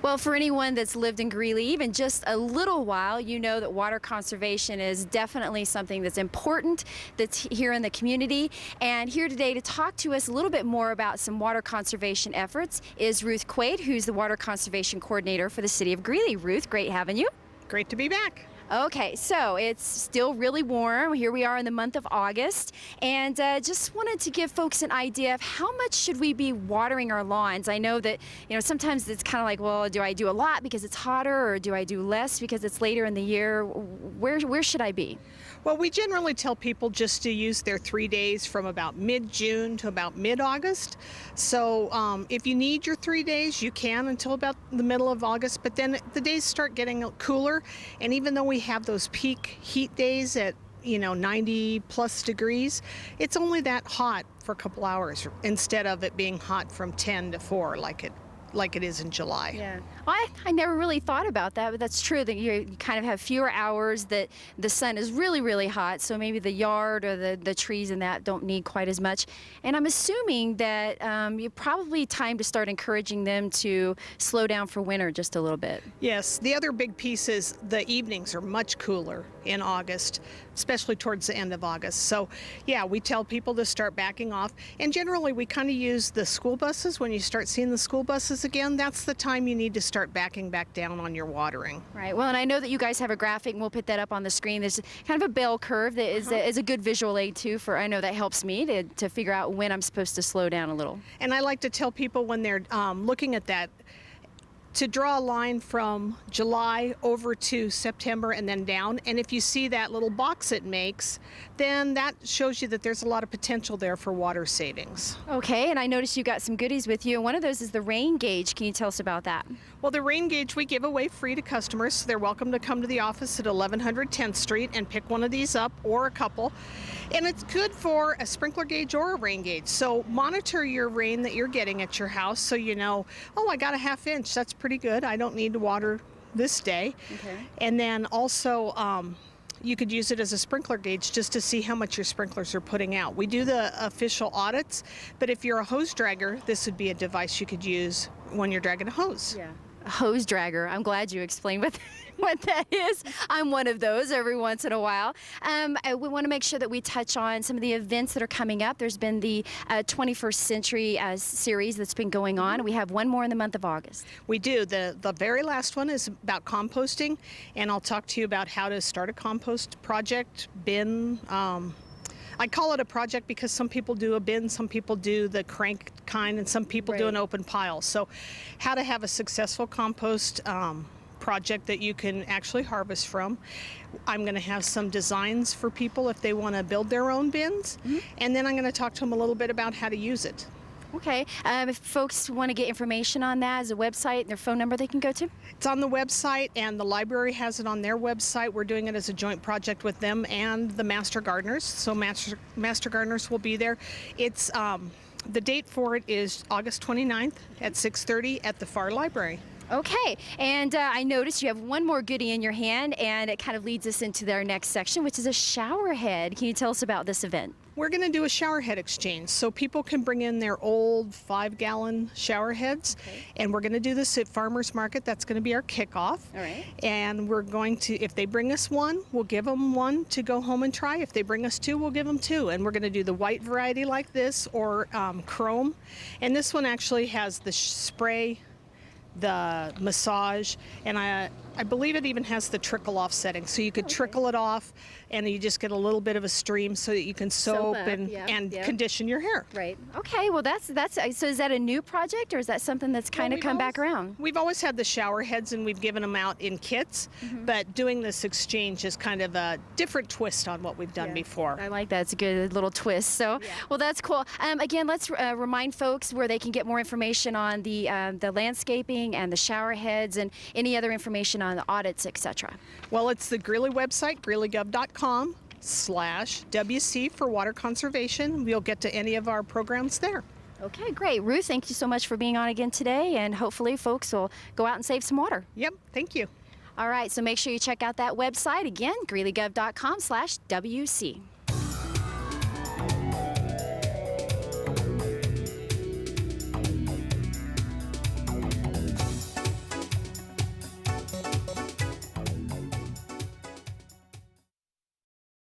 Well, for anyone that's lived in Greeley even just a little while, you know that water conservation is definitely something that's important that's here in the community. And here today to talk to us a little bit more about some water conservation efforts is Ruth Quaid, who's the water conservation coordinator for the city of Greeley. Ruth, great having you. Great to be back. Okay, so it's still really warm. Here we are in the month of August, and just wanted to give folks an idea of how much should we be watering our lawns. I know that, sometimes it's kind of like, well, do I do a lot because it's hotter, or do I do less because it's later in the year? Where should I be? Well, we generally tell people just to use their 3 days from about mid-June to about mid-August. So if you need your 3 days, you can until about the middle of August, but then the days start getting cooler, and even though we have those peak heat days at 90 plus degrees, it's only that hot for a couple hours instead of it being hot from 10 to 4 like it is in July. Yeah, well, I never really thought about that, but that's true that you kind of have fewer hours that the sun is really, really hot, so maybe the yard or the trees and that don't need quite as much. And I'm assuming that you probably time to start encouraging them to slow down for winter just a little bit. Yes, the other big piece is the evenings are much cooler in August, especially towards the end of August. So yeah, we tell people to start backing off, and generally we kind of use the school buses. When you start seeing the school buses again, that's the time you need to start backing back down on your watering. Right. Well, and I know that you guys have a graphic, and we'll put that up on the screen. There's kind of a bell curve that is a good visual aid too. I know that helps me to figure out when I'm supposed to slow down a little. And I like to tell people when they're looking at that, to draw a line from July over to September and then down. And if you see that little box it makes, then that shows you that there's a lot of potential there for water savings. Okay, and I noticed you got some goodies with you, and one of those is the rain gauge. Can you tell us about that? Well, the rain gauge we give away free to customers, so they're welcome to come to the office at 1100 10th Street and pick one of these up, or a couple. And it's good for a sprinkler gauge or a rain gauge. So monitor your rain that you're getting at your house so you know, oh, I got a ½ inch. That's pretty good. I don't need to water this day. Okay. And then also you could use it as a sprinkler gauge just to see how much your sprinklers are putting out. We do the official audits, but if you're a hose dragger, this would be a device you could use when you're dragging a hose. Yeah. A hose dragger. I'm glad you explained what that is. I'm one of those every once in a while. We want to make sure that we touch on some of the events that are coming up. There's been the 21st Century series that's been going on. We have one more in the month of August. We do. The very last one is about composting, and I'll talk to you about how to start a compost project, bin. I call it a project because some people do a bin, some people do the crank kind, and some people do an open pile. So how to have a successful compost project that you can actually harvest from. I'm going to have some designs for people if they want to build their own bins, and then I'm going to talk to them a little bit about how to use it. Okay. If folks want to get information on that, is a website and their phone number they can go to? It's on the website, and the library has it on their website. We're doing it as a joint project with them and the Master Gardeners, so Master Gardeners will be there. It's the date for it is August 29th at 6:30 at the Pharr Library. Okay, and I noticed you have one more goodie in your hand, and it kind of leads us into their next section, which is a shower head. Can you tell us about this event? We're going to do a shower head exchange, so people can bring in their old 5-gallon shower heads, and we're going to do this at Farmers Market. That's going to be our kickoff. All right. And we're going to, if they bring us one, we'll give them one to go home and try. If they bring us two, we'll give them two. And we're going to do the white variety like this, or chrome. And this one actually has the spray, the massage, and I believe it even has the trickle off setting, so you could trickle it off and you just get a little bit of a stream so that you can soap and condition your hair. Right. Okay, well that's so is that a new project, or is that something that's kind of come back around? We've always had the shower heads, and we've given them out in kits, but doing this exchange is kind of a different twist on what we've done before. I like that. It's a good little twist. So, well, that's cool. Again, let's remind folks where they can get more information on the landscaping and the shower heads and any other information on the audits, etc. Well, it's the Greeley website, greeleygov.com/WC for water conservation. We'll get to any of our programs there. Okay, great. Ruth, thank you so much for being on again today, and hopefully folks will go out and save some water. Yep, thank you. All right, so make sure you check out that website again, greeleygov.com/WC.